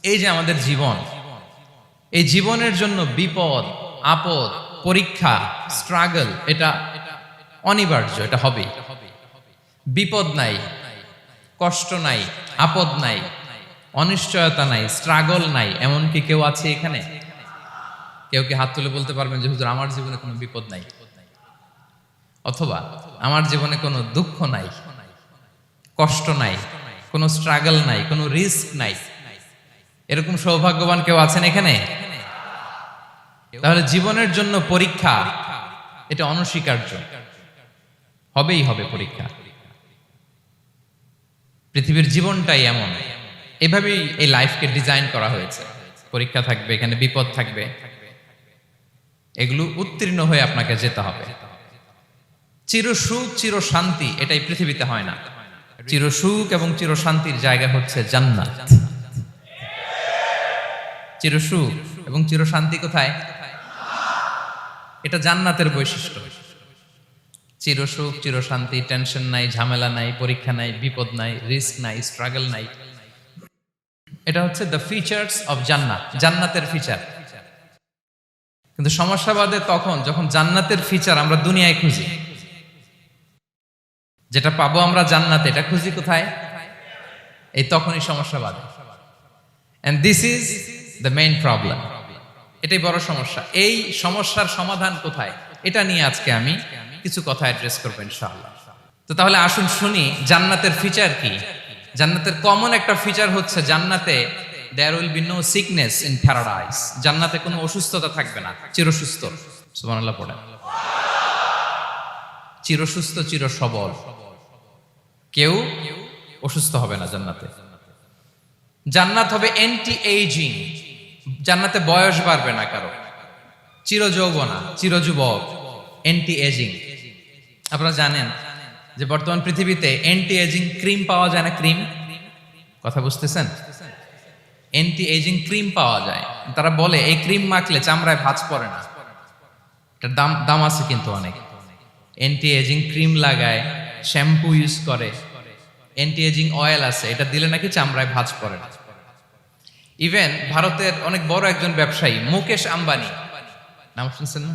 এই যে আমাদের জীবন, এই জীবনের জন্য বিপদ, আপদ, পরীক্ষা, স্ট্রাগল এটা অনিবার্য, এটা হবেই। বিপদ নাই, কষ্ট নাই, আপদ নাই, অনিশ্চয়তা নাই, স্ট্রাগল নাই, এমনকি কেউ আছে এখানে? কেউ কি হাত তুলে বলতে পারবেন যে হুজুর আমার জীবনে কোনো বিপদ নাই, অথবা আমার জীবনে কোনো দুঃখ নাই, কষ্ট নাই, কোনো স্ট্রাগল নাই, কোনো রিস্ক নাই? এরকম সৌভাগ্যবান কেউ আছেন এখানে? তাহলে জীবনের জন্য পরীক্ষা এটা অনস্বীকার্য, হবেই হবে পরীক্ষা। পৃথিবীর জীবনটাই এমন, এভাবেই এই লাইফকে ডিজাইন করা হয়েছে। পরীক্ষা থাকবে, এখানে বিপদ থাকবে, এগুলো উত্তীর্ণ হয়ে আপনাকে যেতে হবে। চির সুখ চির শান্তি এটাই পৃথিবীতে হয় না। চির সুখ এবং চির শান্তির জায়গা হচ্ছে জান্নাত। চির সুখ এবং চির শান্তি কোথায়? এটা জান্নাতের বৈশিষ্ট্য। চির সুখ চির শান্তি, টেনশন নাই, ঝামেলা নাই, পরীক্ষা নাই, বিপদ নাই, রিস্ক নাই, স্ট্রাগল নাই, এটা হচ্ছে দ্য ফিচার্স অফ জান্নাত, জান্নাতের ফিচার। কিন্তু সমস্যা বাদে তখন যখন জান্নাতের ফিচার আমরা দুনিয়ায় খুঁজি, যেটা পাবো আমরা জান্নাতে, এটা খুঁজি কোথায়? এই তখনই সমস্যা বাদে। And this is the main problem. এটাই বড় সমস্যা। এই সমস্যার সমাধান কোথায়, এটা নিয়ে আজকে আমি কিছু কথা অ্যাড্রেস করবো ইনশাআল্লাহ। তো তাহলে আসুন শুনি জান্নাতের ফিচার কি। জান্নাতের কমন একটা ফিচার হচ্ছে জান্নাতে there will be no sickness in paradise. জান্নাতে কোনো অসুস্থতা থাকবে না, চিরসুস্থ। সুবহানাল্লাহ পড়েন। চিরসুস্থ চির সবল, কেউ অসুস্থ হবে না জান্নাতে। জান্নাত হবে অ্যান্টি এইজিং, জান্নাতে বয়স বাড়বে না কারো, চির যৌবনা, চির যুবক, অ্যান্টি এজিং। আপনারা জানেন যে বর্তমান পৃথিবীতে অ্যান্টি এজিং ক্রিম পাওয়া যায় না? ক্রিম, কথা বুঝতেছেন? অ্যান্টি এজিং ক্রিম পাওয়া যায়। তারা বলে এই ক্রিম মাখলে চামড়ায় ভাঁজ পড়ে না। এটার দাম আছে কিন্তু অনেক। অ্যান্টি এজিং ক্রিম লাগায়, শ্যাম্পু ইউজ করে, অ্যান্টি এজিং অয়েল আছে, এটা দিলে নাকি চামড়ায় ভাঁজ পড়ে না। ইভেন ভারতের অনেক বড় একজন ব্যবসায়ী মুকেশ আম্বানি, নাম শুনছেন না?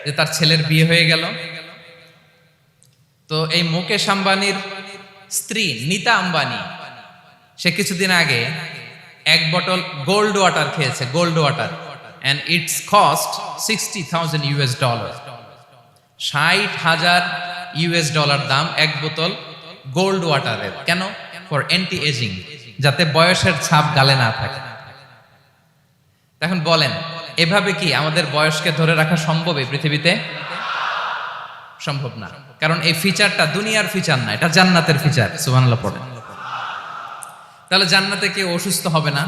যে তার ছেলের বিয়ে হয়ে গেল। তো এই মুকেশ আম্বানির স্ত্রী নীতা আম্বানি, সে কিছুদিন আগে এক বটল গোল্ড ওয়াটার খেয়েছে, gold water, and it's cost $60,000। $60,000 দাম এক বোতল গোল্ড ওয়াটারের। কেন? ফর অ্যান্টি এজিং, যাতে বয়সের ছাপ গালে না থাকে। এখন বলেন, এভাবে কি আমাদের বয়সকে ধরে রাখা সম্ভব এই পৃথিবীতে? সম্ভব না, কারণ এই ফিচারটা দুনিয়ার ফিচার না, এটা জান্নাতের ফিচার। সুবহানাল্লাহ পড়েন। তাহলে জান্নাতে কেউ অসুস্থ হবে না।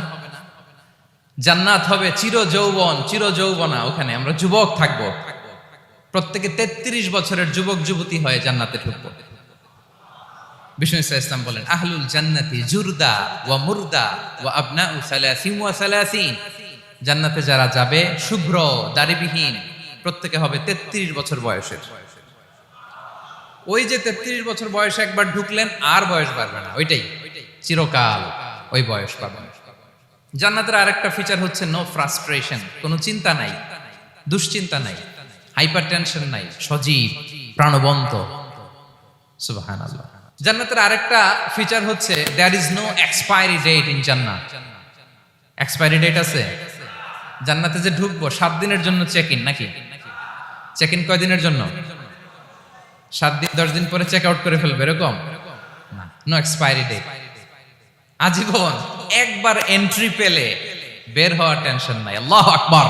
জান্নাত হবে চির যৌবন, চির যৌবনা। ওখানে আমরা যুবক থাকবো, প্রত্যেকে 33 বছরের যুবক যুবতী হয়ে জান্নাতে ঢুকবো। বিষ্ণু ইসলাম বলেন, আহলুল জান্নাতি জুরদা ওয়া মুরদা ওয়া আবনাউ সালাসিন ওয়া সালাসিন। জান্নাতে যারা যাবে শুভ্র দাড়িবিহীন, প্রত্যেকে হবে 33 বছর বয়সের। ওই যে 33 বছর বয়সে একবার ঢুকলেন, আর বয়স বাড়বে না, ওইটাই চিরকাল ওই বয়স পাবেন। জান্নাতের আরেকটা ফিচার হচ্ছে নো ফ্রাস্ট্রেশন, কোনো চিন্তা নাই, দুশ্চিন্তা নাই, হাইপার টেনশন নাই, সজীব প্রাণবন্ত। সুবহানাল্লাহ। জান্নাতের আরেকটা ফিচার হচ্ছে there is no expiry date in জান্নাত। এক্সপায়ারি ডেট আছে? জান্নাতে যে ঢুকবো 7 দিনের জন্য চেক ইন, নাকি? চেক ইন কয় দিনের জন্য? 7 দিন, 10 দিন পরে চেক আউট করে ফেলবে, এরকম না। নো এক্সপায়ারি ডেট, আজীবন। একবার এন্ট্রি পেলে বের হওয়ার টেনশন নাই। আল্লাহু আকবার।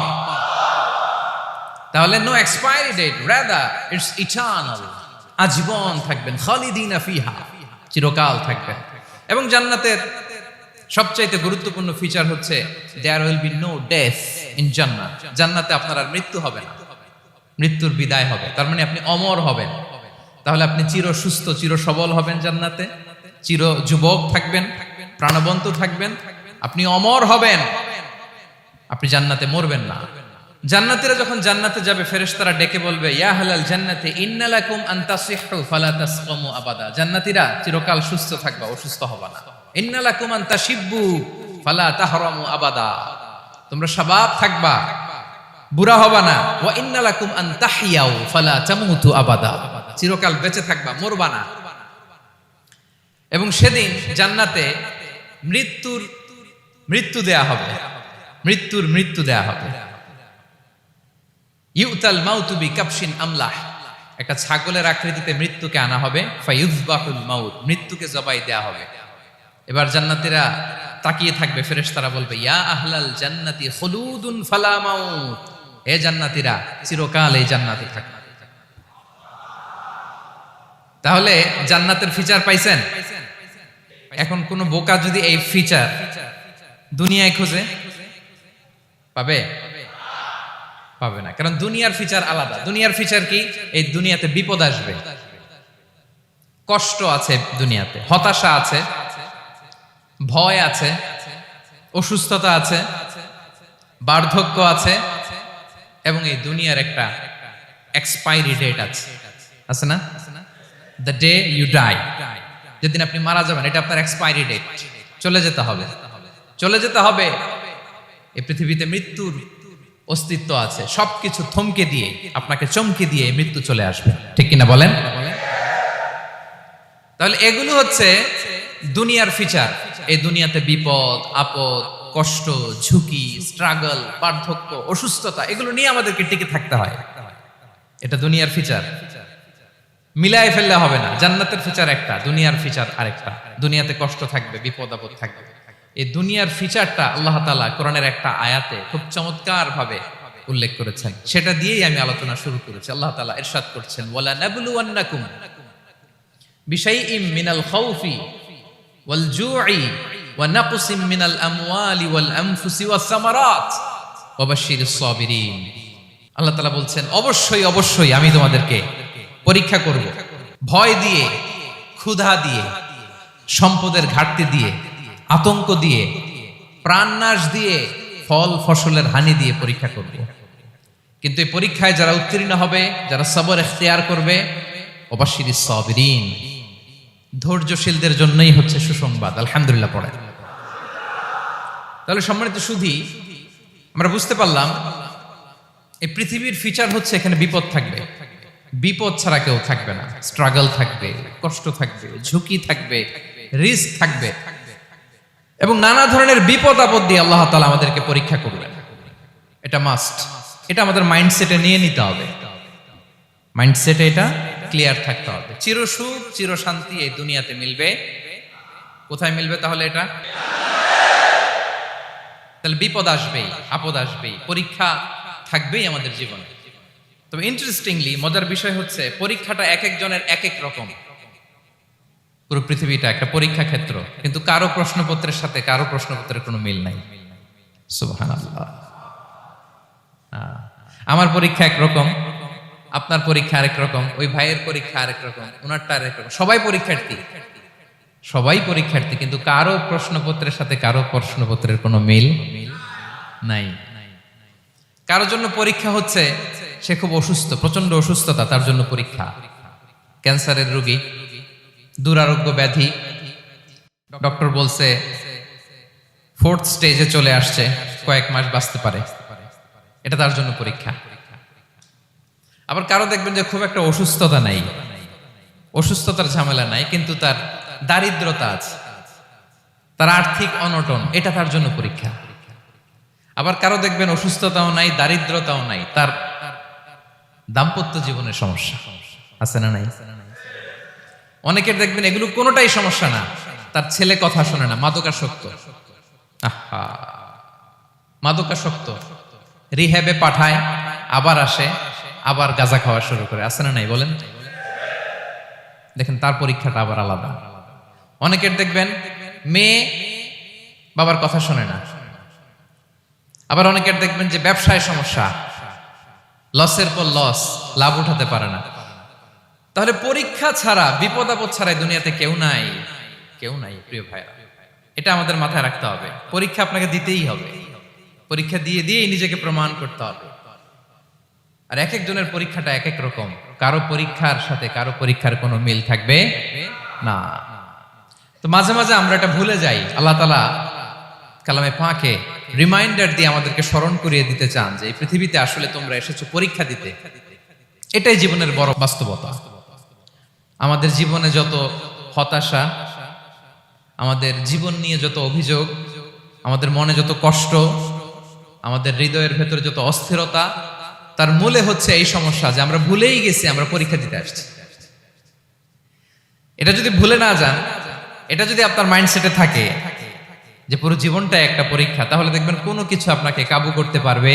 তাহলে no expiry date, rather it's eternal, আজীবন থাকবেন। খালিদিনা ফিহা, চিরকাল থাকবেন। এবং জান্নাতের সবচাইতে গুরুত্বপূর্ণ ফিচার হচ্ছে there will be no death in জান্নাত। জান্নাতে আপনার আর মৃত্যু হবে না, মৃত্যুর বিদায় হবে। তার মানে আপনি অমর হবেন। তাহলে আপনি চির সুস্থ চির সবল হবেন জান্নাতে, চির যুবক থাকবেন, প্রাণবন্ত থাকবেন, আপনি অমর হবেন, আপনি জান্নাতে মরবেন না। জান্নাতীরা যখন জান্নাতে যাবে, ফেরেশতারা ডেকে বলবে, ইয়া আহলাল জান্নাতি ইন্না লাকুম আন তাসিহু ফালা তাসকামু আবাদা। জান্নাতীরা চিরকাল সুস্থ থাকবা, অসুস্থ হবা না। ইন্না লাকুম আন তাশিব্বু ফালা তাহরামু আবাদা, তোমরা শাবাব থাকবা, বুড়া হবা না। ওয়া ইন্না লাকুম আন তাহইয়াউ ফালা তামুতু আবাদা, চিরকাল বেঁচে থাকবা, মরবা না। এবং সেদিন জান্নাতে মৃত্যু দেয়া হবে, মৃত্যু দেয়া হবে। ইউতাল মাউতু বিকাবশিন আমলাহ, একটা ছাগলের আকৃতিতে মৃত্যুকে আনা হবে। ফায়ুযবাহুল মাউত, মৃত্যুকে জবাই দেয়া হবে। এবার জান্নাতীরা তাকিয়ে থাকবে, ফেরেশতারা বলবে ইয়া আহলাল জান্নাতি খুলুদুন ফালা মাউত, হে জান্নাতীরা চিরকাল এই জান্নাতে থাকবে। তাহলে জান্নাতের ফিচার পাইছেন? এখন কোন বোকা যদি এই ফিচার দুনিয়ায় খোঁজে পাবে? পাবে না, কারণ দুনিয়ার ফিচার আলাদা। দুনিয়ার ফিচার কি? এই দুনিয়াতে বিপদ আসবে, কষ্ট আছে দুনিয়াতে, হতাশা আছে, ভয় আছে, অসুস্থতা আছে, বার্ধক্য আছে, এবং এই দুনিয়ার একটা এক্সপায়ারি ডেট আছে না? দ্য ডে ইউ ডাই, যেদিন আপনি মারা যাবেন, এটা আপনার এক্সপায়ারি ডেট, চলে যেতে হবে, চলে যেতে হবে। এই পৃথিবীতে মৃত্যুর অস্তিত্ব আছে, সবকিছু থমকে দিয়ে, আপনাকে চমকে দিয়ে মৃত্যু চলে আসবে, ঠিক কিনা বলেন? তাহলে এগুলো হচ্ছে দুনিয়ার ফিচার। এই দুনিয়াতে বিপদ আপদ, কষ্ট, ঝুঁকি, স্ট্রাগল, বার্ধক্য, অসুস্থতা, এগুলো নিয়ে আমাদেরকে টিকে থাকতে হয়। এটা দুনিয়ার ফিচার, মিলায় ফেললে হবে না। জান্নাতের ফিচার একটা, দুনিয়ার ফিচার আরেকটা। দুনিয়াতে কষ্ট থাকবে, বিপদ আপদ থাকবে। এই দুনিয়ার ফিচারটা আল্লাহ তাআলা কোরআনের একটা আয়াতে খুব চমৎকার ভাবে উল্লেখ করেছেন, সেটা দিয়েই আমি আলোচনা শুরু করেছি। আল্লাহ তাআলা ইরশাদ করছেন ওয়ালা নাবলুওয়ান্নাকুম বিশাইইম মিনাল খাউফি ওয়াল জুই ওয়া নাকসিম মিনাল আমওয়ালি ওয়াল আনফুসি ওয়াস সামারাত ওয়া বাশশিরিস সাবিরিন। আল্লাহ তাআলা বলছেন অবশ্যই আমি তোমাদেরকে পরীক্ষা করব, ভয় দিয়ে, ক্ষুধা দিয়ে, সম্পদের ঘাটতি দিয়ে, আতঙ্ক দিয়ে, প্রাণনাশ দিয়ে, ফল ফসলের হানি দিয়ে পরীক্ষা করব। কিন্তু এই পরীক্ষায় যারা উত্তীর্ণ হবে, যারা সবর ইখতিয়ার করবে, ওয়াবাশশিরিস সাবিরিন, ধৈর্যশীলদের জন্যই হচ্ছে সুসংবাদ। আলহামদুলিল্লাহ পড়ে। তাহলে সম্মানিত সুধী, আমরা বুঝতে পারলাম এই পৃথিবীর ফিচার হচ্ছে এখানে বিপদ থাকবে, বিপদ ছাড়া কেউ থাকবে না। স্ট্রাগল থাকবে, কষ্ট থাকবে, ঝুঁকি থাকবে, রিস্ক থাকবে, এবং নানা ধরনের বিপদ আপদ দিয়ে আল্লাহ তাআলা আমাদেরকে পরীক্ষা করবেন। এটা মাস্ট, এটা আমাদের মাইন্ডসেটে নিয়ে নিতে হবে, মাইন্ডসেটে এটা ক্লিয়ার থাকতে হবে। চিরসুখ চিরশান্তি এই দুনিয়াতে মিলবে, কোথায় মিলবে তাহলে? এটা তাহলে বিপদ আসবেই, আপদ আসবেই, পরীক্ষা থাকবেই আমাদের জীবনে। তবে ইন্টারেস্টিংলি মজার বিষয় হচ্ছে পরীক্ষাটা এক একজনের এক এক রকম। পুরো পৃথিবীটা একটা পরীক্ষা ক্ষেত্র, কিন্তু কারো প্রশ্নপত্রের সাথে কারো প্রশ্নপত্রের কোনো মিল নাই। সুবহানাল্লাহ। আমার পরীক্ষা একরকম, আপনার পরীক্ষা আরেক রকম, ওই ভাইয়ের পরীক্ষা আরেক রকম, ওনারটা আরেক রকম। সবাই পরীক্ষার্থী, কিন্তু কারো প্রশ্নপত্রের সাথে কারো প্রশ্নপত্রের কোনো মিল নাই। কারোর জন্য পরীক্ষা হচ্ছে সে খুব অসুস্থ, প্রচন্ড অসুস্থতা, তার জন্য পরীক্ষা। ক্যান্সারের রোগী, দুরারোগ্য ব্যাধি, ডক্টর বলছে 4th স্টেজে চলে আসছে, কয়েক মাস বাঁচতে পারে, এটা তার জন্য পরীক্ষা। আবার কারো দেখবেন যে খুব একটা অসুস্থতা নাই, অসুস্থতার ঝামেলা নাই, কিন্তু তার দারিদ্রতা আছে, তার আর্থিক অনটন, এটা তার জন্য পরীক্ষা। আবার কারো দেখবেন অসুস্থতাও নাই, দারিদ্রতাও নাই, তার দাম্পত্য জীবনের সমস্যা আছে না নাই? অনেকের দেখবেন এগুলো কোনোটাই সমস্যা না, তার ছেলে কথা শোনে না, মাদকাসক্ত, মাদকাসক্ত, রিহ্যাবে পাঠায়, আবার আসে, আবার গাঁজা খাওয়া শুরু করে, আছে না নাই বলেন? দেখেন তার পরীক্ষাটা আবার আলাদা। অনেকের দেখবেন মেয়ে বাবার কথা শোনে না। আবার অনেকের দেখবেন যে ব্যবসায় সমস্যা, লসের পর লস, লাভ উঠাতে পারে না। তাহলে পরীক্ষা ছাড়া, বিপদ আপদ ছাড়াই দুনিয়াতে কেউ নাই, কেউ নাই প্রিয় ভাইরা। এটা আমাদের মাথায় রাখতে হবে। পরীক্ষা আপনাকে দিতেই হবে, পরীক্ষা দিয়ে দিয়েই নিজেকে প্রমাণ করতে হবে। আর এক একজনের পরীক্ষাটা এক এক রকম, কারো পরীক্ষার সাথে কারো পরীক্ষার কোনো মিল থাকবে না। তো মাঝে মাঝে আমরা এটা ভুলে যাই, আল্লাহ তাআলা কালামে পাকে রিমাইন্ডার দিয়ে আমাদেরকে স্মরণ করিয়ে দিতে চান যে এই পৃথিবীতে আসলে তোমরা এসেছো পরীক্ষা দিতে। এটাই জীবনের বড় বাস্তবতা। আমাদের জীবনে যত হতাশা, আমাদের জীবন নিয়ে যত অভিযোগ, আমাদের মনে যত কষ্ট, আমাদের হৃদয়ের ভেতরে যত অস্থিরতা, তার মূলে হচ্ছে এই সমস্যা যে আমরা ভুলেই গেছি আমরা পরীক্ষা দিতে আসছি। এটা যদি ভুলে না যান, এটা যদি আপনার মাইন্ডসেটে থাকে যে পুরো জীবনটা একটা পরীক্ষা, তাহলে দেখবেন কোনো কিছু আপনাকে কাবু করতে পারবে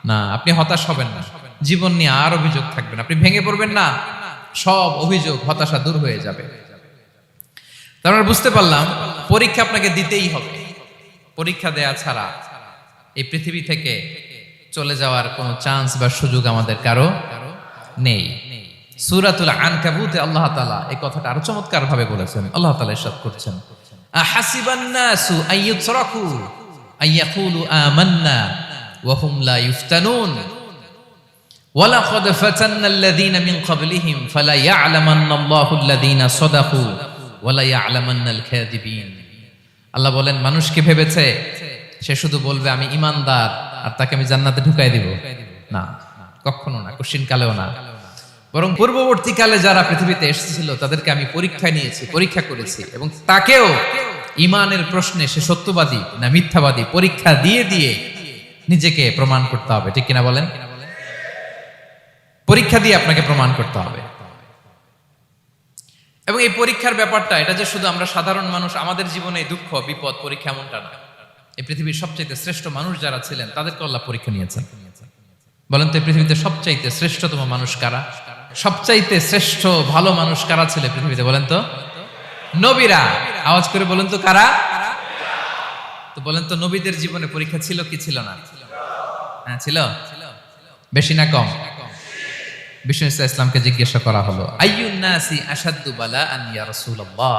না। আপনি হতাশ হবেন না, জীবন নিয়ে আর অভিযোগ থাকবেন, আপনি ভেঙে পড়বেন না, সব অভিযোগ হতাশা দূর হয়ে যাবে। তারপর বুঝতে পারলাম পরীক্ষা আপনাকে দিতেই হবে। পরীক্ষা দেয়া ছাড়া এই পৃথিবী থেকে চলে যাওয়ার কোনো চান্স বা সুযোগ আমাদের কারো নেই। সূরাতুল আনকাবুতে আল্লাহ তাআলা এই কথাটা আরো চমৎকার ভাবে বলেছেন। আল্লাহ তাআলা ইরশাদ করছেন, আহাসিবান নাসু আইয়ুতরাকু আইয়াকুলু আমান্না ওয়া হুম লা ইফতানুন ওয়ালাকাদ ফাতান্নাল্লাযীনা মিন ক্বাবলিহিম ফালা ইয়া'লামান্নাল্লাহুল্লাযীনা সাদাকু ওয়ালা ইয়া'লামান্নাল কাযিবিন। আল্লাহ বলেন, মানুষ কি ভেবেছে সে শুধু বলবে আমি ঈমানদার আর তাকে আমি জান্নাতে ঢুকাই দিব? না, কখনো না, কোশ্চিন কালেও না। বরং পূর্ববর্তীকালে যারা পৃথিবীতে এসেছিল তাদেরকে আমি পরীক্ষায় নিয়েছি, পরীক্ষা করেছি, এবং তাকেও ঈমানের প্রশ্নে সে সত্যবাদী না মিথ্যাবাদী পরীক্ষা দিয়ে দিয়ে নিজেকে প্রমাণ করতে হবে। ঠিক কিনা বলেন? পরীক্ষা দিয়ে আপনাকে প্রমাণ করতে হবে। এবং এই পরীক্ষার ব্যাপারটা, এটা যে শুধু আমরা সাধারণ মানুষ আমাদের জীবনে দুঃখ বিপদ পরীক্ষা এমনটা না। এই পৃথিবীর সবচাইতে শ্রেষ্ঠ মানুষ যারা ছিলেন তাদেরকে আল্লাহ পরীক্ষা নিয়েছেন। বলেন তো এই পৃথিবীতে সবচাইতে শ্রেষ্ঠতম মানুষ কারা? সবচাইতে শ্রেষ্ঠ ভালো মানুষ কারা ছিল পৃথিবীতে? বলেন তো নবীরা। আওয়াজ করে বলেন তো কারা? তো বলেন তো নবীদের জীবনে পরীক্ষা ছিল কি ছিল না? হ্যাঁ ছিল। বেশি না কম? বিষ্ণু ইসলামকে জিজ্ঞাসা করা হলো, আইয়ুন নাসি আশাদ্দু বালাআন ইয়া রাসূলুল্লাহ,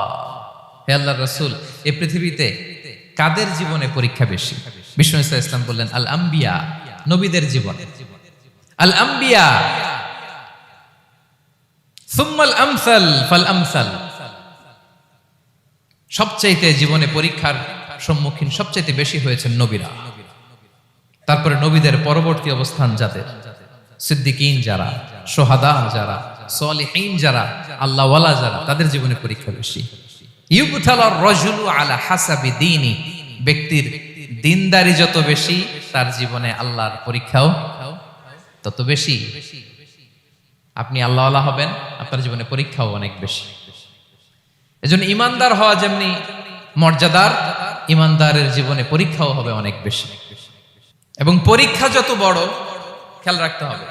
হে আল্লাহর রাসূল এই পৃথিবীতে কাদের জীবনে পরীক্ষা বেশি? বিষ্ণু ইসলাম বললেন, আল আম্বিয়া, নবীদের জীবনে। আল আম্বিয়া সুম্মাল আমসাল ফাল আমসাল, সবচাইতে জীবনে পরীক্ষার সম্মুখীন সবচাইতে বেশি হয়েছেন নবীরা। তারপরে নবীদের পরবর্তী অবস্থান যাদের, সিদ্দিকিন যারা, সোহাদা যারা, সলিহিন যারা, আল্লাহওয়ালা যারা, তাদের জীবনে পরীক্ষা বেশি। ইউবতালার রাজুলু আলা হাসাবি দীনি, ব্যক্তির দিনদারি যত বেশি তার জীবনে আল্লাহর পরীক্ষাও তত বেশি। আপনি আল্লাহওয়ালা হবেন, আপনার জীবনে পরীক্ষাও অনেক বেশি। এজন্য ইমানদার হওয়া যেমনি মর্যাদার, ইমানদারের জীবনে পরীক্ষাও হবে অনেক বেশি। এবং পরীক্ষা যত বড়, খেয়াল রাখতে হবে,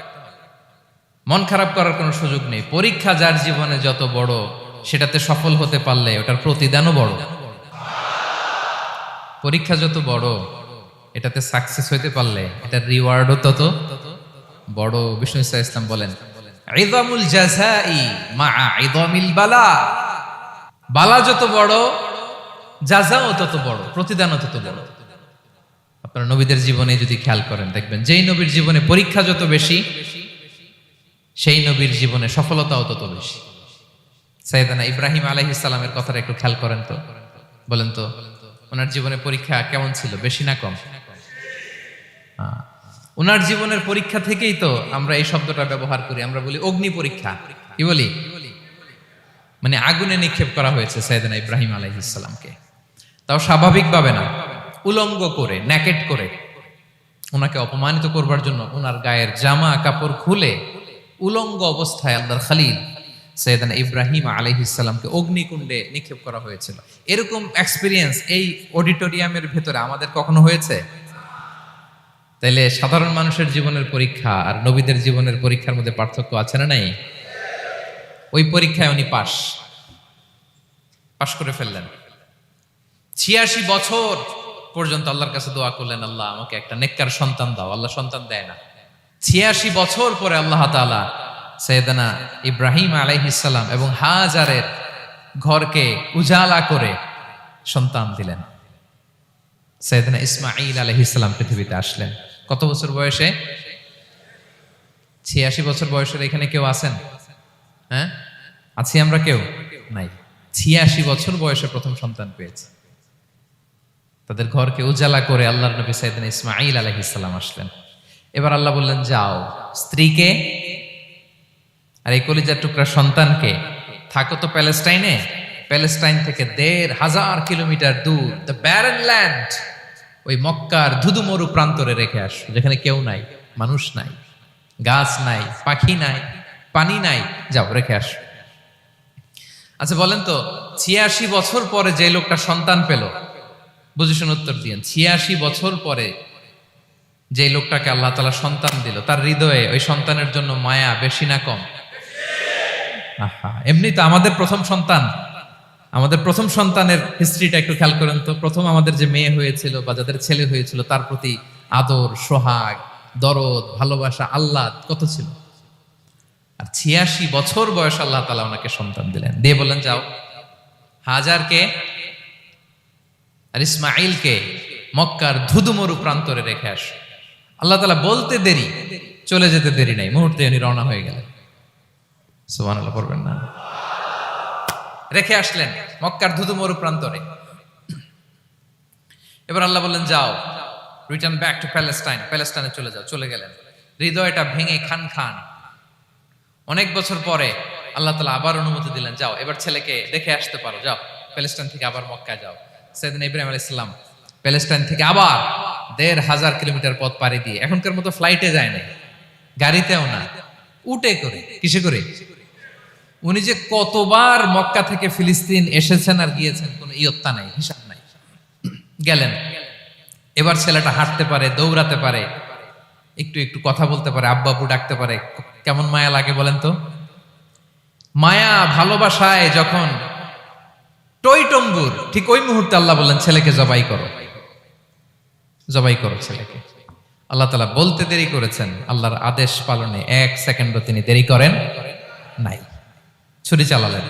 মন খারাপ করার কোনো সুযোগ নেই। পরীক্ষা যার জীবনে যত বড়, সেটাতে সফল হতে পারলে ওটার প্রতিদানও বড়। পরীক্ষা যত বড়, এটাতে সাকসেস হইতে পারলে এটার রিওয়ার্ডও তত বড়। বিষ্ণু ইসলাম বলেন, ইযামুল জাযাই মাআ ইযামিল বালা, বালা যত বড় জাযাও তত বড়, প্রতিদানও তত বড়। আপনারা নবীদের জীবনে যদি খেয়াল করেন দেখবেন, যেই নবীর জীবনে পরীক্ষা যত বেশি সেই নবীর জীবনে সফলতাও তত বেশি। সাইয়েদনা ইব্রাহিম আলাইহিস সালামের কথাটা একটু খেয়াল করেন তো, বলেন তো ওনার জীবনে পরীক্ষা কেমন ছিল? বেশি না কম? ওনার জীবনের পরীক্ষা থেকেই তো আমরা এই শব্দটা ব্যবহার করি, আমরা বলি অগ্নি পরীক্ষা। কি বলি? মানে আগুনে নিক্ষেপ করা হয়েছে সাইয়েদনা ইব্রাহিম আলাইহিস সালামকে, তাও স্বাভাবিকভাবে না, উলঙ্গ করে, ন্যাকেট করে ওনাকে অপমানিত করবার জন্য ওনার গায়ের জামা কাপড় খুলে উলঙ্গ অবস্থায় আল্লাহর খলিল সাইয়েদনা ইব্রাহিম আলাইহিস সালামকে অগ্নিকুণ্ডে নিক্ষেপ করা হয়েছিল। এরকম এক্সপেরিয়েন্স এই অডিটোরিয়ামের ভেতরে আমাদের কখনো হয়েছে? তাইলে সাধারণ মানুষের জীবনের পরীক্ষা আর নবীদের জীবনের পরীক্ষার মধ্যে পার্থক্য আছে না নাই? ওই পরীক্ষায় উনি পাশ করে ফেললেন। ৮৬ বছর পর্যন্ত আল্লাহর কাছে দোয়া করলেন, আল্লাহ আমাকে একটা নেককার সন্তান দাও। আল্লাহ সন্তান দেয় না। ৮৬ বছর পরে আল্লাহ তাআলা সাইয়েদনা ইব্রাহিম আলাইহিস সালাম এবং হাজারের ঘরকে উজালা করে সন্তান দিলেন। সাইয়েদনা ইসমাঈল আলাইহিস সালাম পৃথিবীতে আসলেন কত বছর বয়সে? ৮৬ বছর বয়সের এখানে কেউ আছেন? হ্যাঁ, আছি আমরা? কেউ নাই। ৮৬ বছর বয়সে প্রথম সন্তান পেয়েছে। তাদের ঘরকে উজালা করে আল্লাহর নবী সাইয়েদনা ইসমাঈল আলাইহিস সালাম আসলেন। এবার আল্লাহ বললেন, যাও, স্ত্রীকে আর এই কলিজার টুকরা সন্তানকে থাকো তো প্যালেস্টাইনে, প্যালেস্টাইন থেকে ১,৫০০ কিলোমিটার দূর দ্য ব্যারেন ল্যান্ড, ওই মক্কার ধুধুমরু প্রান্তরে রেখে আস, যেখানে কেউ নাই, মানুষ নাই, গাছ নাই, পাখি নাই, পানি নাই, যাও রেখে আস। আচ্ছা বলেন তো, ৮৬ বছর পরে যে লোকটা সন্তান পেল, বুঝে শুনে উত্তর দিয়েন, ৮৬ বছর পরে যে লোকটাকে আল্লাহ তাআলা সন্তান দিল, তার হৃদয়ে ওই সন্তানের জন্য মায়া বেশি না কম? আহা, এমনি তো আমাদের প্রথম সন্তানের হিস্ট্রিটা একটু খেয়াল করেন তো। প্রথম আমাদের যে মেয়ে হয়েছিল বা যাদের ছেলে হয়েছিল, তার প্রতি আদর, সোহাগ, দরদ, ভালোবাসা, আহ্লাদ কত ছিল। আর ৮৬ বছর বয়স আল্লাহ তাআলা ওনাকে সন্তান দিলেন, দিয়ে বললেন, যাও হাজারকে আর ইসমাঈলকে মক্কার ধুধুমরু প্রান্তরে রেখে আস। আল্লাহ তাআলা বলতে দেরি, চলে যেতে দেরি নাই, মুহূর্তে উনি রওনা হয়ে গেলেন। সুবহানাল্লাহ পড়বেন না? রেখে আসলেন মক্কার ধুধুমরু প্রান্তরে। এবার আল্লাহ বললেন, যাও, রিটার্ন ব্যাক টু প্যালেস্টাইন, প্যালেস্টাইনে চলে যাও। চলে গেলেন, হৃদয়টা ভেঙে খান খান। অনেক বছর পরে আল্লাহ তাআলা আবার অনুমতি দিলেন, যাও এবার ছেলেকে দেখে আসতে পারো, যাও প্যালেস্টাইন থেকে আবার মক্কায় যাও। সাইয়েদনা ইব্রাহিম আলাইহিস সালাম প্যালেস্টাইন থেকে আবার ১,৫০০ কিলোমিটার পথ পাড়ি দিয়ে, এখনকার মতো ফ্লাইটে যায় না, গাড়িতেও না, উটে করে। কিসে করে? উনি যে কতবার মক্কা থেকে ফিলিস্তিন এসেছেন আর গিয়েছেন, কোনো ইয়ত্তা নাই, হিসাব নাই। গেলেন, এবার ছেলেটা হাঁটতে পারে, দৌড়াতে পারে, একটু একটু কথা বলতে পারে, আব্বু আব্বু ডাকতে পারে। কেমন মায়া লাগে বলেন তো? মায়া ভালোবাসায় যখন টইটম্বুর, ঠিক ওই মুহূর্তে আল্লাহ বললেন, ছেলেকে জবাই করো, জবাই করো ছেলেকে। আল্লাহ তাআলা বলতে দেরি করেছেন, আল্লাহর আদেশ পালনে ১ সেকেন্ডও তিনি দেরি করেন নাই। ছুরি চালালেন,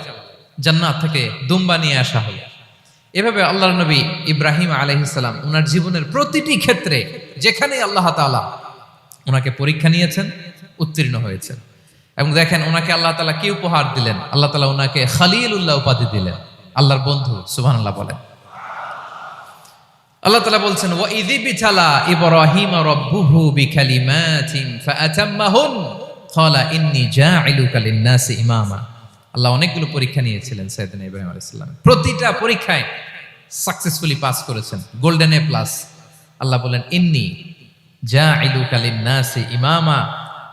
জান্নাত থেকে দুম্বা নিয়ে আসা হলো। এভাবে আল্লাহর নবী ইব্রাহিম আলাইহিস সালাম ওনার জীবনের প্রতিটি ক্ষেত্রে যেখানে আল্লাহ তাআলা ওনাকে পরীক্ষা নিয়েছেন, উত্তীর্ণ হয়েছেন। এবং দেখেন ওনাকে আল্লাহ তাআলা কি উপহার দিলেন, আল্লাহ তাআলা ওনাকে খলিলুল্লাহ উপাধি দিলেন, আল্লাহর বন্ধু। সুবহানাল্লাহ বলেন। আল্লাহ তাআলা বলছেন, ওয়া ইযি বিতালা ইব্রাহিম রাব্বুহু বিকালিমাতিন ফাআতাম্মাহুন ক্বালা ইন্নী জাঈলুকা লিন-নাসি ইমামা। আল্লাহ অনেকগুলো পরীক্ষা নিয়েছিলেন সাইয়েদনা ইব্রাহিম আলাইহিস সালাম, প্রতিটা পরীক্ষায় সাকসেসফুলি পাস করেছেন, গোল্ডেন এ প্লাস। আল্লাহ বলেন, ইন্নী জাঈলুকা লিন-নাসি ইমামা,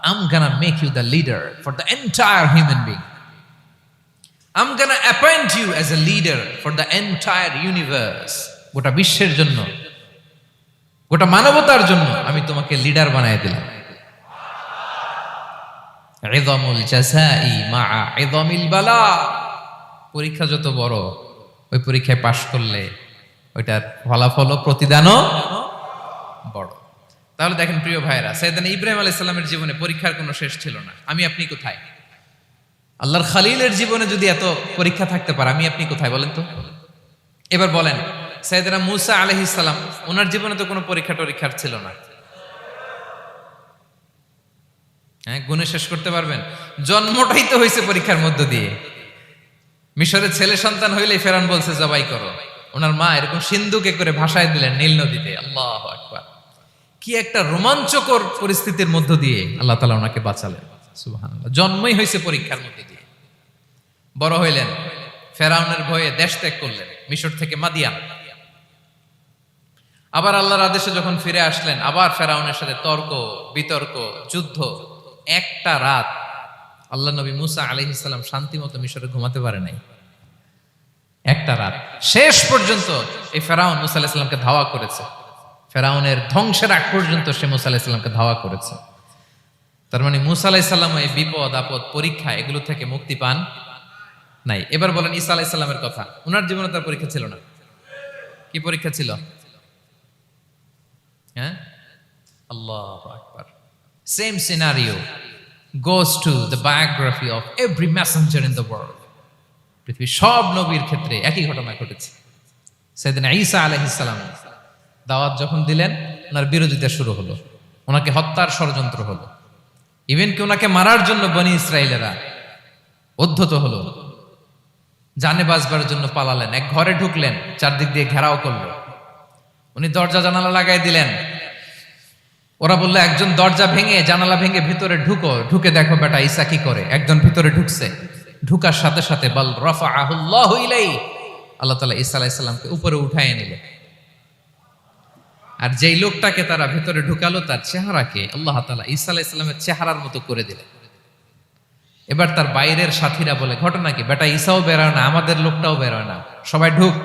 I'm gonna make you the leader for the entire human being. I'm gonna appoint you as a leader for the entire universe. গোটা বিশ্বের জন্য, গোটা মানবতার জন্য আমি তোমাকে লিডার বানায় দিলাম। ইযামুল জাযাই মা'a ইযামিল বালা। পরীক্ষা যত বড়, ওই পরীক্ষায় পাশ করলে ওইটার ফলাফল ও প্রতিদানও বড়। তাহলে দেখেন প্রিয় ভাইরা, সাইয়েদনা ইব্রাহিম আলাইহিস সালামের জীবনে পরীক্ষার কোনো শেষ ছিল না। আমি আপনি কোথায়? আল্লাহর খলিলের জীবনে যদি এত পরীক্ষা থাকতে পারে, আমি আপনি কোথায় বলেন তো? এবার বলেন, সাইয়েদনা মূসা আলাইহিস সালাম, ওনার জীবনে তো কোনো পরীক্ষার ছিল না। হ্যাঁ, গুণে শেষ করতে পারবেন? জন্মটাই তো হয়েছে পরীক্ষার মধ্য দিয়ে। মিশরের ছেলে সন্তান হইলেই ফেরাউন বলছে জবাই করো। ওনার মা এরকম সিন্ধুকে করে ভাসায় দিলেন নীল নদীতে। আল্লাহু আকবার! কি একটা রোমাঞ্চকর পরিস্থিতির মধ্য দিয়ে আল্লাহ তাআলা ওনাকে বাঁচালেন। সুবহানাল্লাহ। জন্মই হয়েছে পরীক্ষার মধ্যে দিয়ে। বড় হইলেন, ফেরাউনের ভয়ে দেশ ত্যাগ করলেন, মিশর থেকে মাদিয়ান। আবার আল্লাহর আদেশে যখন ফিরে আসলেন, আবার ফেরাউনের সাথে তর্ক বিতর্ক, যুদ্ধ। একটা রাত আল্লাহ নবী মূসা আলাইহিস সালাম শান্তি মতো মিশরে ঘুমাতে পারে নাই। একটা রাত। শেষ পর্যন্ত এই ফেরাউন মূসা আলাইহিস সালামকে ধাওয়া করেছে। ফেরাউনের ধ্বংসের আগ পর্যন্ত সে মূসা আলাইহিস সালামকে ধাওয়া করেছে। তার মানে মূসা আলাইহিস সালাম এই বিপদ আপদ পরীক্ষা এগুলো থেকে মুক্তি পান নাই। এবার বলেন ঈসা আলাইহিস সালামের কথা। ওনার জীবনে তার পরীক্ষা ছিল না? কি পরীক্ষা ছিল? হ্যাঁ, আল্লাহু আকবার। Same scenario goes to the biography of every messenger in the world. পৃথিবীর সব নবীর ক্ষেত্রে একই ঘটনা ঘটেছে। সাইয়েদনা ঈসা আলাইহিস সালাম দাওয়াত যখন দিলেন, ওনার বিরোধিতা শুরু হলো, ওনাকে হত্যার ষড়যন্ত্র হলো। ইভেন কি ওনাকে মারার জন্য বনি ইসরাইলেরা উদ্ধত হলো, জানে বাঁচবার জন্য পালালেন, এক ঘরে ঢুকলেন, চারদিক দিয়ে ঘেরাও করলো। উনি দরজা জানালা লাগাই দিলেন। ওরা বললো একজন দরজা ভেঙে জানালা ভেঙে ভিতরে ঢুকে দেখো বেটা ঈসা কি করে। একজন ভিতরে ঢুকছে, ঢুকার সাথে সাথে বল রাফাআহুল্লাহু ইলাইহি, আল্লাহ তাআলা ঈসা আলাইহিস সালামকে উপরে উঠায় নিলেন। আর যেই লোকটাকে তারা ভিতরে ঢুকালো তার চেহারাকে আল্লাহ তাআলা ঈসা আলাইহিস সালামের চেহারার মতো করে দিলেন। এবার তার বাইরের সাথীরা বলে ঘটনা কি, বেটা ঈসাও বেরোয় না, আমাদের লোকটাও বেরোয় না, সবাই ঢুক।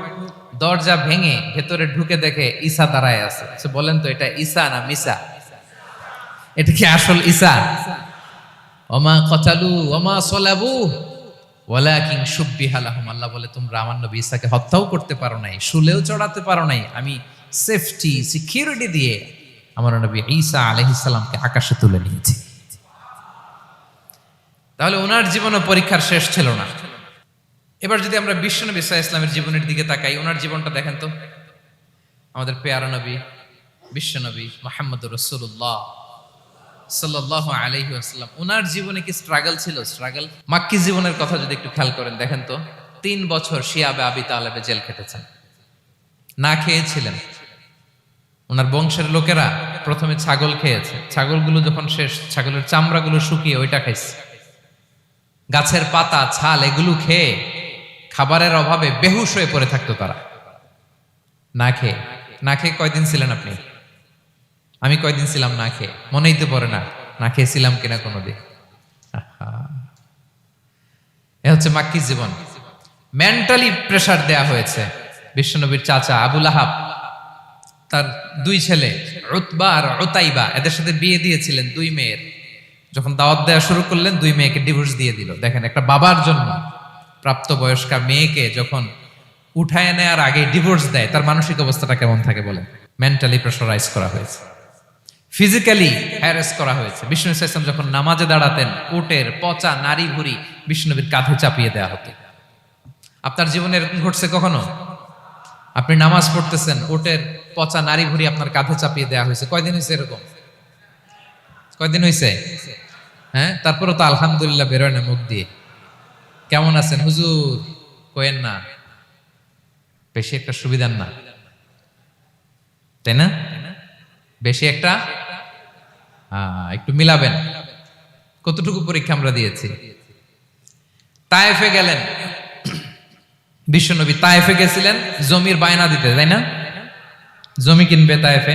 দরজা ভেঙে ভেতরে ঢুকে দেখে ঈসা দাঁড়ায় আছে। বলেন তো এটা ঈসা না মিসা? এটা কি আসল ঈসা? ওমা কতালু ওমা সলাবু ওয়ালাকিন শুব্বিহা লাহুম। আল্লাহ বলে তোমরা আমার নবী ঈসাকে হত্যাও করতে পারো নাই, শুলেও চড়াতে পারো নাই, আমি সেফটি সিকিউরিটি দিয়ে আমার নবী ঈসা আলাইহিস সালামকে আকাশে তুলে নিয়েছি। তাহলে ওনার জীবনও পরীক্ষার শেষ ছিল না। এবার যদি আমরা বিশ্বনবী সাল্লাল্লাহু আলাইহি ওয়াসাল্লামের জীবনের দিকে তাকাই, ওনার জীবনটা দেখেন তো। আমাদের পেয়ারা নবী বিশ্বনবী মুহাম্মদুর রাসূলুল্লাহ সাল্লাল্লাহু আলাইহি ওয়াসাল্লাম, ওনার জীবনে কি স্ট্রাগল ছিল? স্ট্রাগল। মাক্কি জীবনের কথা যদি একটু খেয়াল করেন দেখেন তো, 3 বছর শিয়াবে আবি তালেবে জেল খেটেছেন, না খেয়েছিলেন। ওনার বংশের লোকেরা প্রথমে ছাগল খেয়েছে, ছাগলগুলো যখন শেষ, ছাগলের চামড়াগুলো শুকিয়ে ওইটা খাইছে। গাছের পাতা ছাল এগুলো খেয়ে খাবারের অভাবে বেহুশ হয়ে পড়ে থাকতো তারা। না খেয়ে কয়দিন ছিলেন আপনি? আমি কয়দিন ছিলাম না খেয়ে? মনেই তো পড়ে না, না খেয়েছিলাম কিনা কোনোদিন। এ হচ্ছে মাক্কি জীবন। মেন্টালি প্রেসার দেয়া হয়েছে। বিশ্বনবীর চাচা আবুল আহাব, তার 2 ছেলে উতবা আর উতাইবা, এদের সাথে বিয়ে দিয়েছিলেন 2 মেয়ের। যখন দাওয়াত দেওয়া শুরু করলেন 2 মেয়েকে ডিভোর্স দিয়ে দিল। দেখেন একটা বাবার জন্য প্রাপ্তবয়স্কা মেয়েকে যখন উঠায় নেওয়ার আগে ডিভোর্স দেয়, তার মানসিক অবস্থাটা কেমন থাকে বলেন? মেন্টালি প্রেসারাইজ করা হয়েছে, ফিজিক্যালি হ্যারাস করা হয়েছে। বিষ্ণু ইসলাম যখন নামাজে দাঁড়াতেন, উটের পচা নারী ভুঁড়ি বিষ্ণুনবীর কাঁধে চাপিয়ে দেওয়া হতো। আপনার জীবনে এরকম ঘটছে কখনো? আপনি নামাজ পড়তেছেন, উটের পচা নারী ভুঁড়ি আপনার কাঁধে চাপিয়ে দেওয়া হয়েছে। কয়দিন হয়েছে এরকম? কয়দিন হয়েছে? হ্যাঁ, তারপরে তো আলহামদুলিল্লাহ বেরোয় না মুখ দিয়ে। কেমন আছেন হুজুর কোয়েন না, বেশি একটা সুবিধার না, তাই না? বেশি একটা একটু মিলাবেন। কতটুকু পরীক্ষা আমরা দিয়েছি। তায়েফে গেলেন বিশ্বনবী, তায়েফে গেছিলেন জমির বায়না দিতে, তাই না? জমি কিনবে তায়েফে।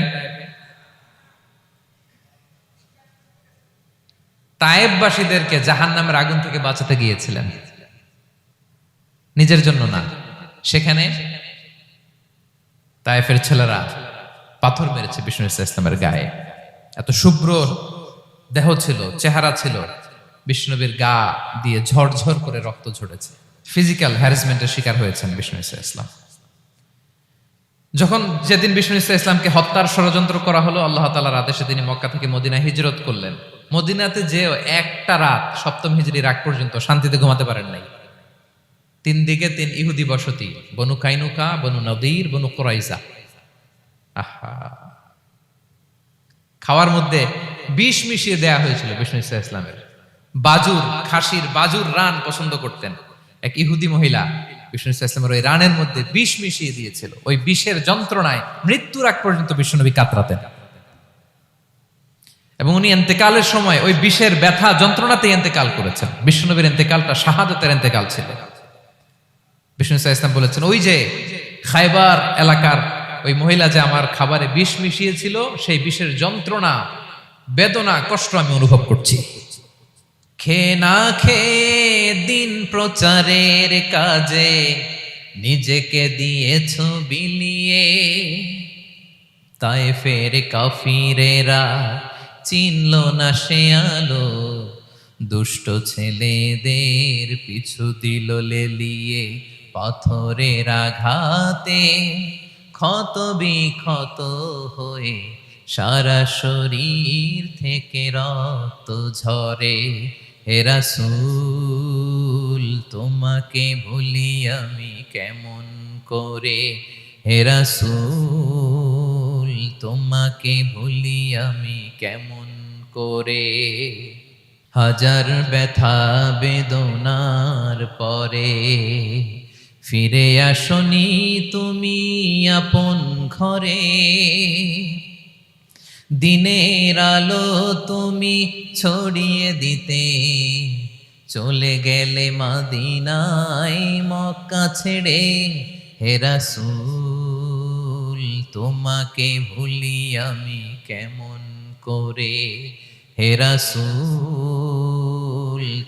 তায়েফবাসীদেরকে জাহান্নামের আগুন থেকে বাঁচাতে গিয়েছিলেন, নিজের জন্য না। সেখানে তায়েফের ছেলেরা পাথর মেরেছে বিষ্ণু ইসলামের গায়ে। এত শুভ্র দেহ ছিল, চেহারা ছিল, বিষ্ণুবীর গা দিয়ে ঝরঝর করে রক্ত ঝরেছে। ফিজিক্যাল হ্যারাসমেন্টের শিকার হয়েছেন বিষ্ণু ইসলাম। যখন যেদিন বিষ্ণু ইসলামকে হত্যার ষড়যন্ত্র করা হলো, আল্লাহ তাআলার আদেশে তিনি মক্কা থেকে মদিনায় হিজরত করলেন। মদিনাতে যে একটা রাত, 7ম হিজরির আগ পর্যন্ত শান্তিতে ঘুমাতে পারেন নাই। 3 দিকে 3 ইহুদি বসতি, বনু কাইনুকা, বনু নদীর, বনু কুরাইজা। খাওয়ার মধ্যে বিষ মিশিয়ে দেয়া হয়েছিল বিষ্ণু ইসলামের। বাজুর, খাসির বাজুর রান পছন্দ করতেন। এক ইহুদি মহিলা বিষ্ণু ইসলামের ওই রানের মধ্যে বিষ মিশিয়ে দিয়েছিল। ওই বিষের যন্ত্রণায় মৃত্যুর আগ পর্যন্ত বিশ্বনবী কাতরাতেন। এবং উনি ইন্তেকালের সময় ওই বিষের ব্যথা যন্ত্রণাতে ইন্তেকাল করেছেন। বিশ্বনবীর ইন্তেকালটা শাহাদাতের ইন্তেকাল ছিল। বিষ্ণু ইসলাম বলেছেন, ওই যে খায়বার এলাকার ওই মহিলা যে আমার খাবারে বিষ মিশিয়েছিল, সেই বিষের যন্ত্রণা, বেদনা, কষ্ট আমি অনুভব করছি। খেয়ে না খেয়ে দিন প্রচারের কাজে নিজেকে দিয়েছ বিলিয়ে, তায়েফের কাফিরেরা চিনল না সে আলো, দুষ্ট ছেলেদের পিছু দিল লেলিয়ে, পাথরের আঘাতে ক্ষত বিক্ষত হয়ে সারা শরীর থেকে রক্ত ঝরে। হে রাসূল তোমাকে ভুলি আমি কেমন করে, হে রাসূল তোমাকে ভুলি আমি কেমন করে। হাজার ব্যথা বেদনার পরে ফিরে আসনি তুমি আপন ঘরে, দিনের আলো তুমি ছড়িয়ে দিতে, চলে গেলে মদিনায় মক্কা ছেড়ে। হে রাসূল তোমাকে ভুলি আমি কেমন করে, হে রাসূল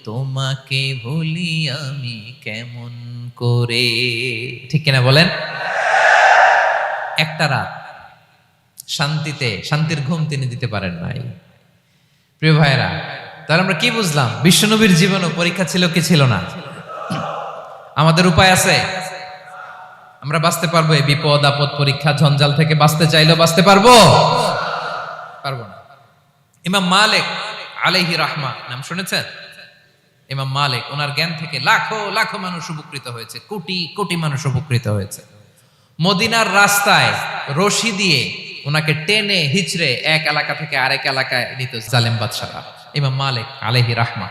তোমাকে ভুলি আমি কেমন করে। ঠিক কিনা বলেন? একটা রাত শান্তিতে শান্তির ঘুম তিনি দিতে পারেন নাই। প্রিয় ভাইরা, তাহলে আমরা কি বুঝলাম? বিশ্বনবীর জীবনও পরীক্ষা ছিল কি ছিল না? আমাদের উপায় আছে? আমরা বাঁচতে পারবো এই বিপদ আপদ পরীক্ষা ঝঞ্ঝাল থেকে? বাঁচতে চাইলেও বাঁচতে পারবো? পারবো না। ইমাম মালিক আলাইহি রাহমা নাম শুনেছেন? ইমাম মালিক, ওনার জ্ঞান থেকে লাখো লাখো মানুষ উপকৃত হয়েছে, কোটি কোটি মানুষ উপকৃত হয়েছে। মদিনার রাস্তায় রশি দিয়ে ওনাকে টেনে হিচড়ে এক এলাকা থেকে আরেক এলাকায় নিত জালেম বাদশারা। ইমাম মালিক আলাইহি রাহমা।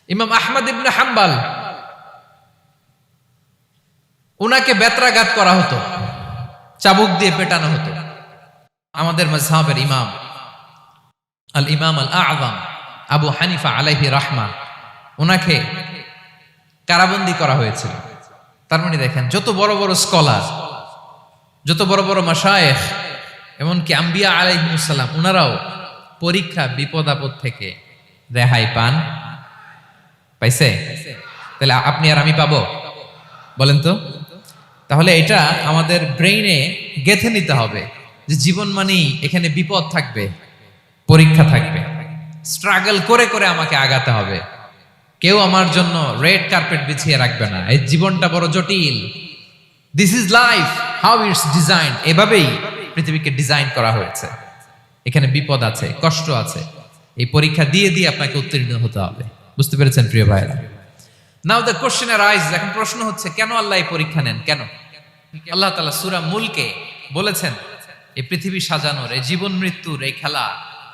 ইমাম আহমদ ইবনে হাম্বল, ওনাকে বেত্রাঘাত করা হতো, চাবুক দিয়ে পেটানো হতো। আমাদের মাযহাবের ইমাম আল ইমাম আল আযম আবু হানিফা আলাইহি রাহমা, ওনাকে কারাবন্দী করা হয়েছিল। তার মানে দেখেন, যত বড় বড় স্কলার, যত বড় বড় মাশায়েখ, এমনকি আম্বিয়া আলাইহিমুস সালাম, ওনারাও পরীক্ষা বিপদ আপদ থেকে রেহাই পাইছে? তাহলে আপনি আর আমি পাবো? বলেন তো। তাহলে এটা আমাদের ব্রেইনে গেঁথে নিতে হবে যে জীবন মানেই এখানে বিপদ থাকবে, পরীক্ষা থাকবে, স্ট্রাগল করে করে আমাকে আগাতে হবে। কেউ আমার জন্য রেড কার্পেট বিছিয়ে রাখবে না। এই জীবনটা বড় জটিল। This is life, how it's design. এভাবেই পৃথিবীকে ডিজাইন করা হয়েছে। এখানে বিপদ আছে, কষ্ট আছে। এই পরীক্ষা দিয়ে দিয়ে আপনাকে উত্তীর্ণ হতে হবে। বুঝতে পেরেছেন প্রিয় ভাইরা? নাও দ্য কোশ্চেন আরাইজ, এখন প্রশ্ন হচ্ছে কেন আল্লাহ এই পরীক্ষা নেন? কেন? আল্লাহ তাআলা সূরা মুলকে বলেছেন এই পৃথিবী সাজানোর, এই জীবন মৃত্যুর এই খেলা,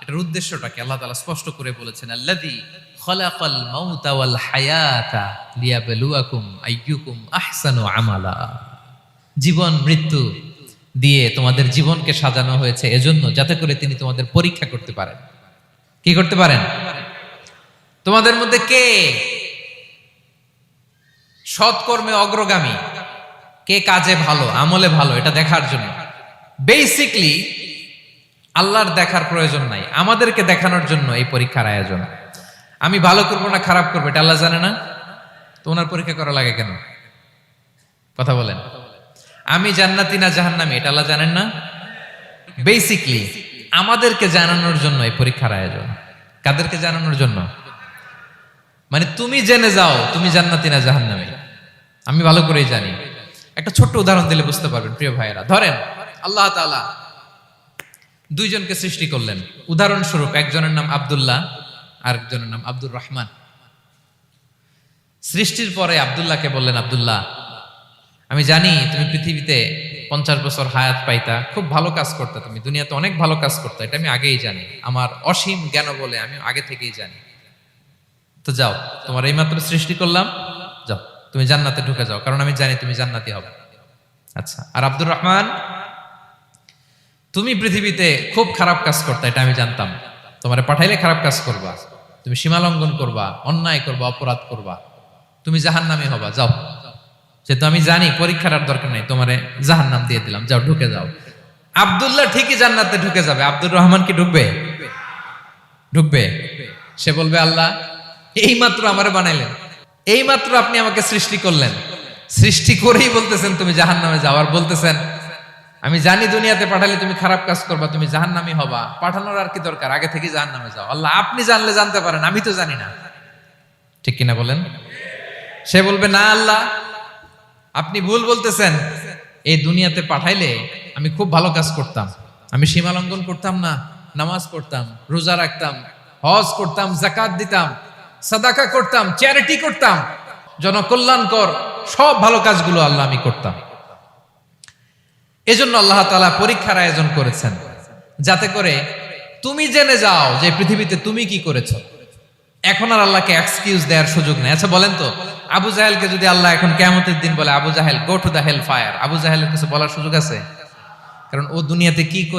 এটার উদ্দেশ্যটাকে আল্লাহ তাআলা স্পষ্ট করে বলেছেন। আল্লাযী খালাকাল মাউতা ওয়াল হায়াতা লিয়াবলুয়াকুম আইয়ুকুম আহসানু আমালা। জীবন মৃত্যু দিয়ে তোমাদের জীবনকে সাজানো হয়েছে এজন্য, যাতে করে তিনি তোমাদের পরীক্ষা করতে পারেন। কি করতে পারেন? তোমাদের মধ্যে কে সৎকর্মে অগ্রগামী, কে কাজে ভালো, আমলে ভালো, এটা দেখার জন্য। বেসিকলি আল্লাহর দেখার প্রয়োজন নাই, আমাদেরকে দেখানোর জন্য এই পরীক্ষার আয়োজন। আমি ভালো করবো না খারাপ করবো এটা আল্লাহ জানে না? তো ওনার পরীক্ষা করা লাগে কেন? কথা বলেন। আমি জান্নাতি না জাহান্নামী এটা আল্লাহ জানেন না? বেসিকলি আমাদেরকে জানানোর জন্য এই পরীক্ষার আয়োজন। কাদেরকে জানানোর জন্য? মানে তুমি জেনে যাও তুমি জান্নাতি না জাহান্নামী। আমি ভালো করেই জানি। একটা ছোট্ট উদাহরণ দিলে বুঝতে পারবেন প্রিয় ভাইয়েরা। ধরেন আল্লাহ তাআলা দুইজনকে সৃষ্টি করলেন। উদাহরণস্বরূপ একজনের নাম আব্দুল্লাহ, আরেকজনের নাম আব্দুর রহমান। সৃষ্টির পরে আব্দুল্লাহকে বললেন, আব্দুল্লাহ আমি জানি তুমি পৃথিবীতে 50 বছর হায়াত পাইতা, খুব ভালো কাজ করতে, তুমি দুনিয়াতে অনেক ভালো কাজ করতে, এটা আমি আগেই জানি, আমার অসীম জ্ঞান বলে আমি আগে থেকেই জানি। তো যাও, তোমার এইমাত্র সৃষ্টি করলাম, যাও তুমি জান্নাতে ঢুকে যাও, কারণ আমি জানি তুমি জান্নাতি হবে। আচ্ছা, আর আব্দুর রহমান তুমি পৃথিবীতে খুব খারাপ কাজ করতে, এটা আমি জানতাম, তোমারে পাঠাইলে খারাপ কাজ করবা, তুমি সীমা লঙ্ঘন করবা, অন্যায় করবা, অপরাধ করবা, তুমি জাহান্নামী হবা, যাও। যেহেতু আমি জানি পরীক্ষার আর দরকার নেই, তোমারে জাহান্নাম দিয়ে দিলাম, যাও ঢুকে যাও। আব্দুল্লাহ ঠিকই জান্নাতে ঢুকে যাবে, আব্দুর রহমান কি ঢুকবে? ঢুকবে। সে বলবে, আল্লাহ এইমাত্র আমারে বানাইলেন, এইমাত্র আপনি আমাকে সৃষ্টি করলেন, সৃষ্টি করেই বলতেছেন তুমি জাহান্নামে যাও, আর বলতেছেন আমি জানি দুনিয়াতে পাঠালে তুমি খারাপ কাজ করবা, তুমি জাহান্নামী হবা, পাঠানোর আর কি দরকার, আগে থেকে জাহান্নামে যাও। আল্লাহ আপনি জানলে জানতে পারেন, আমি তো জানি না। ঠিক কিনা বলেন? সে বলবে, না আল্লাহ আপনি ভুল বলতেছেন, এই দুনিয়াতে পাঠাইলে আমি খুব ভালো কাজ করতাম, আমি সীমা লঙ্ঘন করতাম না, নামাজ পড়তাম, রোজা রাখতাম, হজ করতাম, যাকাত দিতাম, সাদাকা করতাম, চ্যারিটি করতাম, জনকল্যাণকর সব ভালো কাজগুলো আল্লাহ আমি করতাম। এজন্য আল্লাহ তাআলা পরীক্ষার আয়োজন করেছেন, যাতে করে তুমি জেনে যাও যে পৃথিবীতে তুমি কি করেছো। এখন আর আল্লাহকে এক্সকিউজ দেওয়ার সুযোগ নেই। আচ্ছা বলেন তো, আবু জাহেলকে যদি আল্লাহ এখন কিয়ামতের দিন বলে, Abu Jahl go to the hell fire, আবু জাহেলের কিছু বলার সুযোগ আছে? কারণ ও দুনিয়াতে কি করে